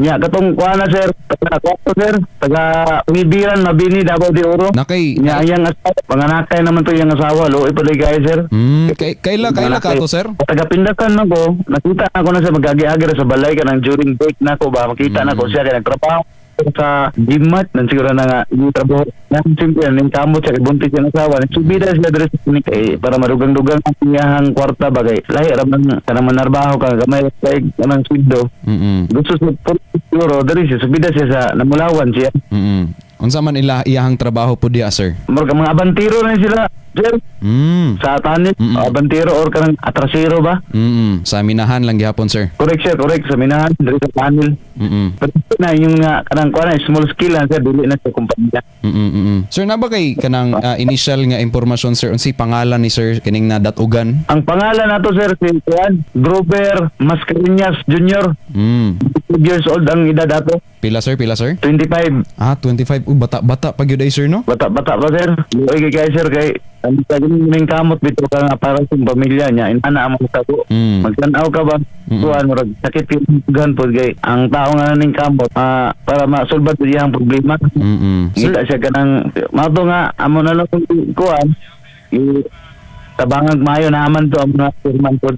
Nya katong kuha na sir, taga kwarto sir, taga Umibiran, Mabini, Davao de Oro. Nakay Nya iyang asawa, panganakay naman to iyang asawa, lo ipaligay sir. kaila ka to sir? Taga Pindakan na ko, nakita na ko na sa magagi-agi sa balay ka ng during break na ko ba, makita na ko siya kaya nagtrabaho sa Gmat, nang siguro na nga trabaho na simple ning kamot sa buntis yung asawa, nagsubida sila diri sa klinik para madugang-dugang ang iyahang kwarta bagay lahi ramang kanang manarbaho ka gamay kay kanang sweldo. Gusto sa siguro diri siya subida siya sa Namulawan siya. Unsa man iyahang trabaho po diya sir? Mga abantiro na sila sir. Sa tanit, abantiro or kanang atrasero ba? Sa minahan lang gihapon sir. Correct sir, correct sa minahan diri sa panel. Pero na yung kanang kuha na small scale lang sir, dili na sa kumpanya. Sir, na ba kay kanang initial nga impormasyon sir unsi pangalan ni sir kining nadatugan? Ang pangalan nato sir si Juan Grover Mascareñas Jr. 2 years old ang edad ato. Pila sir? 25. 25. Bata pa gyud ay sir no? Bata pa sir. Luoy kay sir kay ang ning kamot bitaw ka nga para sa pamilya niya. Ana mo sa ko. Magtanaw ka ba? Tuan mo sakit yung ganpod kay ang tao nga ning kamot para masulbad iyang problema. Sila siya kanang mato nga amo na lang kuan. Tabangag mayo naman to ang mga firman po